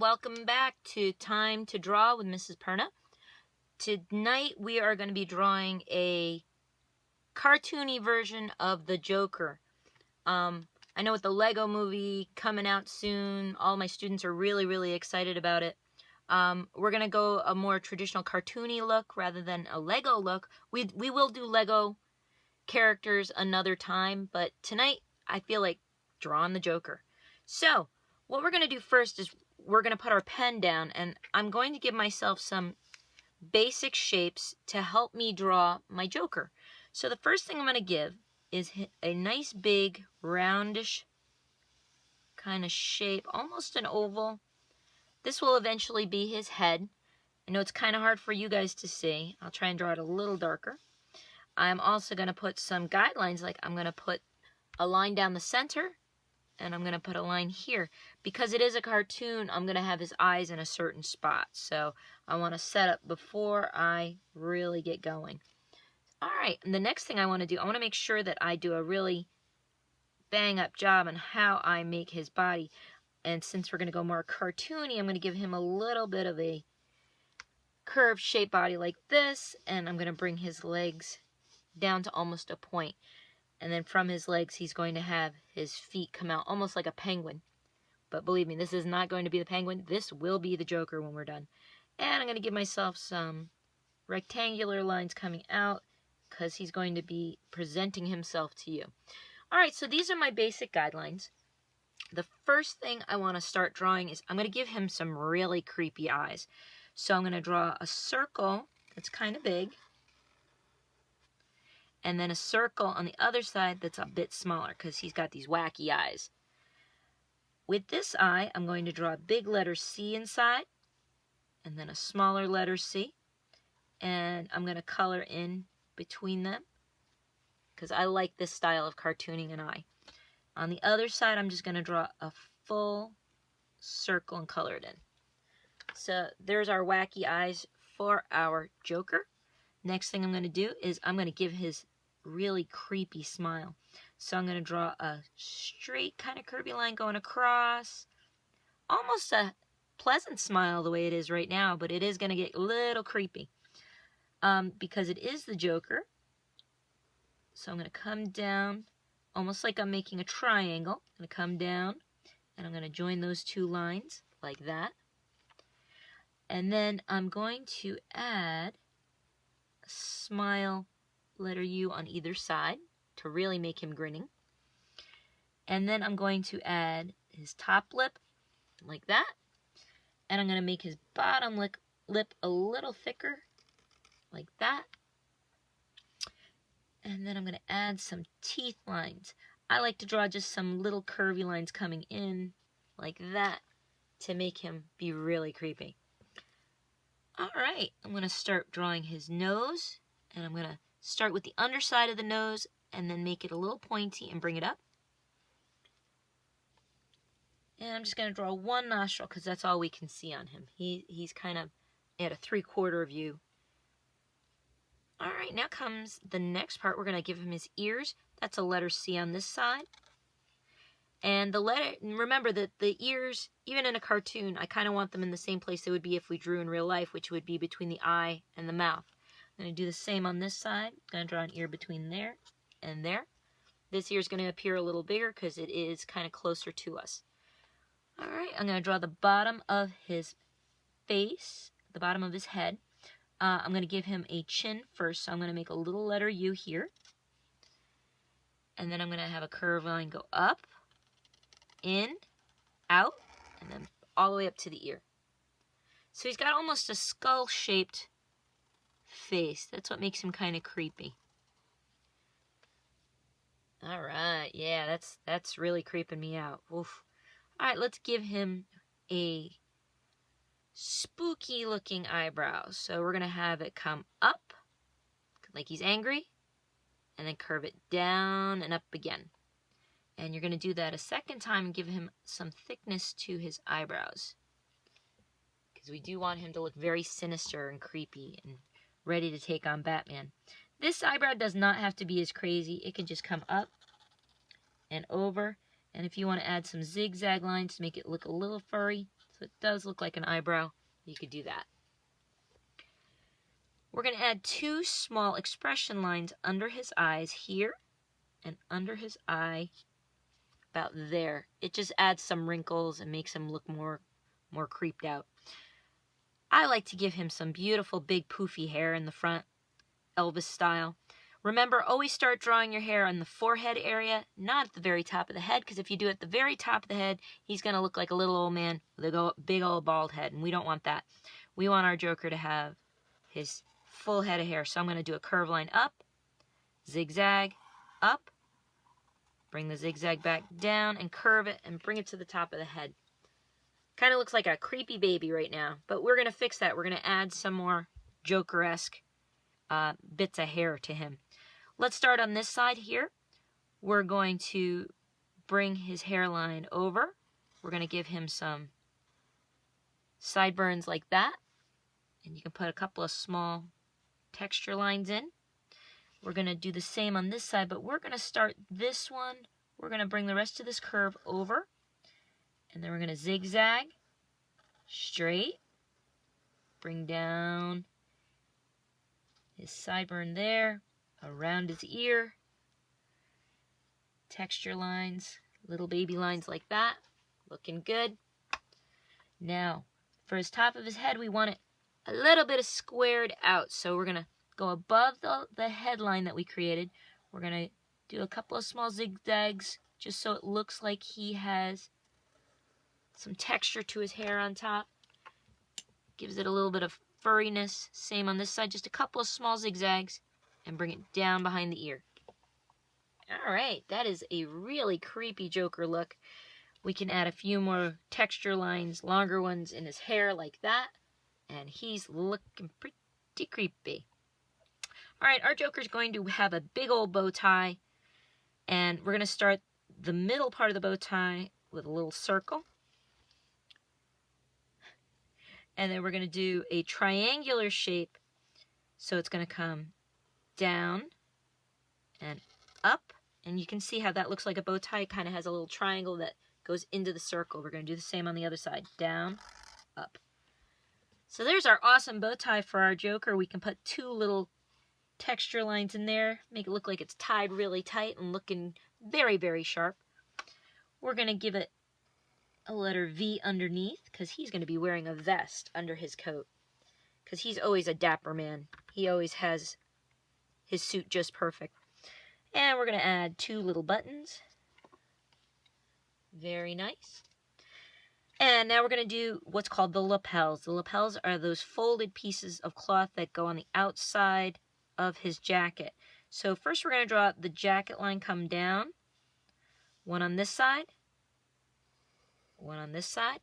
welcome back to Time to Draw with Mrs. Perna. Tonight we are going to be drawing a cartoony version of the Joker. I know with the Lego movie coming out soon, all my students are really excited about it. We're going to go a more traditional cartoony look rather than a Lego look. We will do Lego characters another time, but tonight I feel like drawing the Joker. So what we're going to do first is we're going to put our pen down, and I'm going to give myself some basic shapes to help me draw my Joker. So the first thing I'm going to give is a nice big roundish kind of shape, almost an oval. This will eventually be his head. I know it's kind of hard for you guys to see. I'll try and draw it a little darker. I'm also going to put some guidelines, like I'm going to put a line down the center, and I'm going to put a line here. Because it is a cartoon, I'm going to have his eyes in a certain spot. So I want to set up before I really get going. Alright, and the next thing I want to do, I want to make sure that I do a really bang up job on how I make his body. And since we're going to go more cartoony, I'm going to give him a little bit of a curved shaped body like this. And I'm going to bring his legs down to almost a point. And then from his legs, he's going to have his feet come out almost like a penguin. But believe me, this is not going to be the penguin. This will be the Joker when we're done. And I'm going to give myself some rectangular lines coming out because he's going to be presenting himself to you. Alright, so these are my basic guidelines. The first thing I want to start drawing is I'm going to give him some really creepy eyes. So I'm going to draw a circle that's kind of big, and then a circle on the other side that's a bit smaller because he's got these wacky eyes. With this eye, I'm going to draw a big letter C inside, and then a smaller letter C, and I'm going to color in between them because I like this style of cartooning an eye. On the other side, I'm just going to draw a full circle and color it in. So there's our wacky eyes for our Joker. Next thing I'm going to do is I'm going to give his really creepy smile. So I'm going to draw a straight kind of curvy line going across. Almost a pleasant smile the way it is right now, but it is going to get a little creepy. Because it is the Joker. So I'm going to come down almost like I'm making a triangle. I'm going to come down and I'm going to join those two lines like that. And then I'm going to add a smile letter U on either side to really make him grinning. And then I'm going to add his top lip like that. And I'm going to make his bottom lip a little thicker like that. And then I'm going to add some teeth lines. I like to draw just some little curvy lines coming in like that to make him be really creepy. Alright, I'm going to start drawing his nose, and I'm going to start with the underside of the nose and then make it a little pointy and bring it up. And I'm just going to draw one nostril because that's all we can see on him. He's kind of at a 3/4 view. Alright, now comes the next part. We're going to give him his ears. That's a letter C on this side. And the letter, remember that the ears, even in a cartoon, I kind of want them in the same place they would be if we drew in real life, which would be between the eye and the mouth. I'm going to do the same on this side. I'm going to draw an ear between there and there. This ear is going to appear a little bigger because it is kind of closer to us. Alright, I'm going to draw the bottom of his face, the bottom of his head. I'm going to give him a chin first, so I'm going to make a little letter U here. And then I'm going to have a curved line go up, in, out, and then all the way up to the ear. So he's got almost a skull-shaped face. That's what makes him kind of creepy. Alright, yeah, that's really creeping me out. Oof. Alright, let's give him a spooky looking eyebrows. So we're going to have it come up like he's angry, and then curve it down and up again. And you're going to do that a second time and give him some thickness to his eyebrows, because we do want him to look very sinister and creepy and ready to take on Batman. This eyebrow does not have to be as crazy. It can just come up and over. And if you want to add some zigzag lines to make it look a little furry, So it does look like an eyebrow. You could do that. We're going to add 2 small expression lines under his eyes here and under his eye about there. It just adds some wrinkles and makes him look more creeped out. I like to give him some beautiful big poofy hair in the front, Elvis style. Remember, always start drawing your hair on the forehead area, not at the very top of the head, because if you do it at the very top of the head, he's going to look like a little old man with a big old bald head, and we don't want that. We want our Joker to have his full head of hair. So I'm going to do a curve line up, zigzag, up, bring the zigzag back down, and curve it, and bring it to the top of the head. Kind of looks like a creepy baby right now, but we're going to fix that. We're going to add some more Joker-esque bits of hair to him. Let's start on this side here. We're going to bring his hairline over. We're going to give him some sideburns like that. And you can put a couple of small texture lines in. We're going to do the same on this side, but we're going to start this one. We're going to bring the rest of this curve over. And then we're going to zigzag, straight, bring down his sideburn there, around his ear, texture lines, little baby lines like that, looking good. Now, for his top of his head, we want it a little bit of squared out, so we're going to go above the headline that we created. We're going to do a couple of small zigzags, just so it looks like he has some texture to his hair on top. Gives it a little bit of furriness. Same on this side, just a couple of small zigzags, and bring it down behind the ear. Alright, that is a really creepy Joker look. We can add a few more texture lines, longer ones in his hair like that, and he's looking pretty creepy. Alright, our Joker's going to have a big old bow tie, and we're going to start the middle part of the bow tie with a little circle. And then we're going to do a triangular shape, so it's going to come down and up. And you can see how that looks like a bow tie. It kind of has a little triangle that goes into the circle. We're going to do the same on the other side. Down, up. So there's our awesome bow tie for our Joker. We can put 2 little texture lines in there. Make it look like it's tied really tight and looking very, very sharp. We're going to give it a letter V underneath, because he's going to be wearing a vest under his coat. Because he's always a dapper man. He always has his suit just perfect. And we're going to add 2 little buttons. Very nice. And now we're going to do what's called the lapels. The lapels are those folded pieces of cloth that go on the outside of his jacket. So first we're going to draw the jacket line come down. One on this side. One on this side.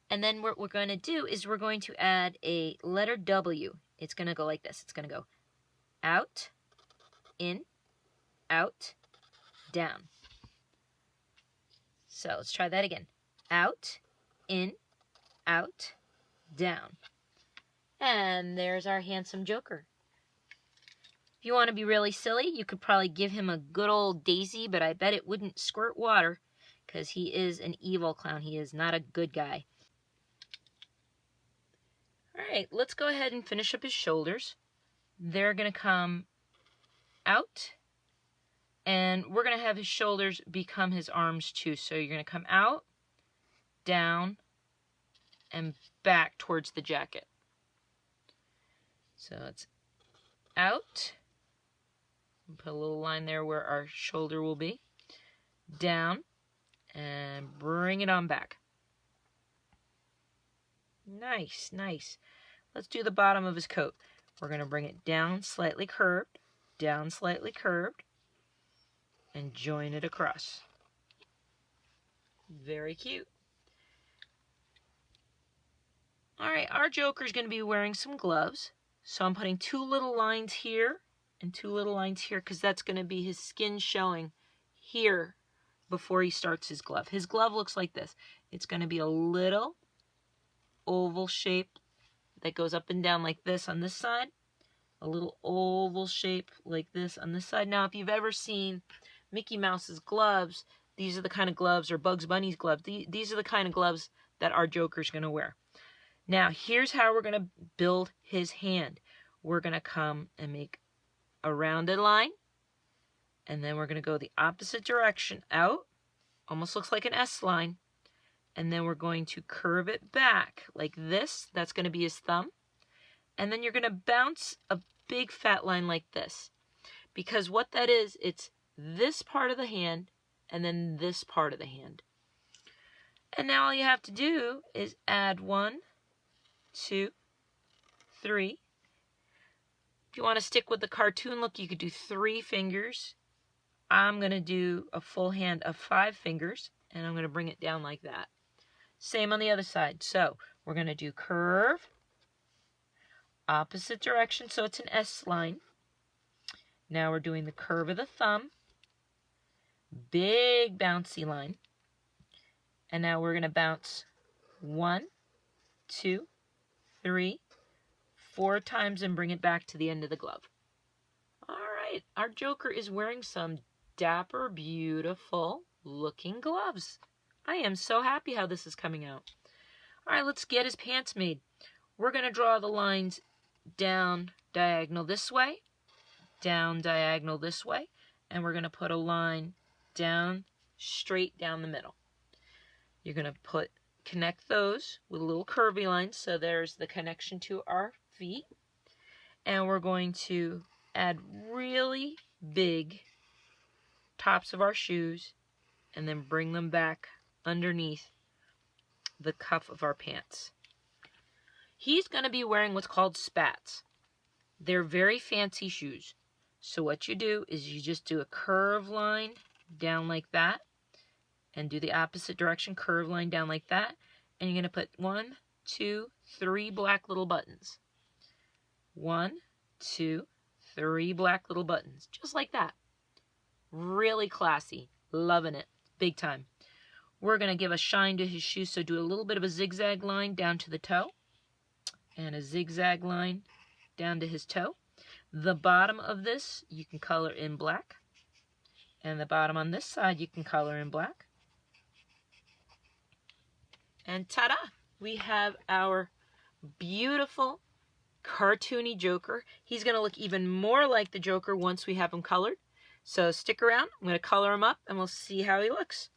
And then what we're going to do is we're going to add a letter W. It's going to go like this. It's going to go out, in, out, down. So let's try that again. Out, in, out, down. And there's our handsome Joker. If you want to be really silly, you could probably give him a good old daisy, but I bet it wouldn't squirt water, because he is an evil clown. He is not a good guy. Alright, let's go ahead and finish up his shoulders. They're going to come out, and we're going to have his shoulders become his arms too. So you're going to come out, down, and back towards the jacket. So it's out. Put a little line there where our shoulder will be. Down. And bring it on back. Nice, nice. Let's do the bottom of his coat. We're going to bring it down slightly curved, and join it across. Very cute. Alright, our Joker's going to be wearing some gloves. So I'm putting 2 little lines here and 2 little lines here, because that's going to be his skin showing here before he starts his glove. His glove looks like this. It's going to be a little oval shape that goes up and down like this on this side. A little oval shape like this on this side. Now, if you've ever seen Mickey Mouse's gloves, these are the kind of gloves, or Bugs Bunny's gloves, these are the kind of gloves that our Joker's going to wear. Now, here's how we're going to build his hand. We're going to come and make a rounded line, and then we're going to go the opposite direction out. Almost looks like an S line. And then we're going to curve it back like this. That's going to be his thumb. And then you're going to bounce a big fat line like this. Because what that is, it's this part of the hand and then this part of the hand. And now all you have to do is add 1, 2, 3. If you want to stick with the cartoon look, you could do 3 fingers. I'm going to do a full hand of 5 fingers, and I'm going to bring it down like that. Same on the other side. So we're going to do curve, opposite direction, so it's an S line. Now we're doing the curve of the thumb, big bouncy line. And now we're going to bounce 1, 2, 3, 4 times and bring it back to the end of the glove. All right, our Joker is wearing some dapper, beautiful looking gloves. I am so happy how this is coming out. All right, let's get his pants made. We're going to draw the lines down diagonal this way, down diagonal this way, and we're going to put a line down, straight down the middle. You're going to connect those with a little curvy line, so there's the connection to our feet. And we're going to add really big tops of our shoes and then bring them back underneath the cuff of our pants. He's going to be wearing what's called spats. They're very fancy shoes. So what you do is you just do a curve line down like that and do the opposite direction, curve line down like that. And you're going to put 1, 2, 3 black little buttons. 1, 2, 3 black little buttons. Just like that. Really classy. Loving it. Big time. We're going to give a shine to his shoes, so do a little bit of a zigzag line down to the toe. And a zigzag line down to his toe. The bottom of this, you can color in black. And the bottom on this side, you can color in black. And ta-da! We have our beautiful cartoony Joker. He's going to look even more like the Joker once we have him colored. So stick around. I'm going to color him up and we'll see how he looks.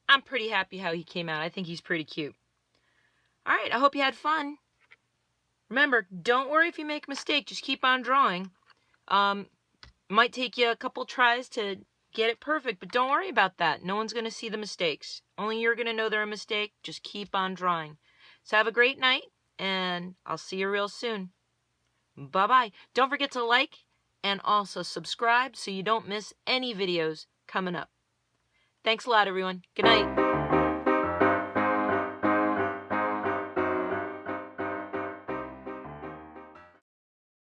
I'm pretty happy how he came out. I think he's pretty cute. All right, I hope you had fun. Remember, don't worry if you make a mistake. Just keep on drawing. Might take you a couple tries to get it perfect, but don't worry about that. No one's going to see the mistakes. Only you're going to know they're a mistake. Just keep on drawing. So have a great night, and I'll see you real soon. Bye-bye. Don't forget to like and also subscribe so you don't miss any videos coming up. Thanks a lot, everyone. Good night.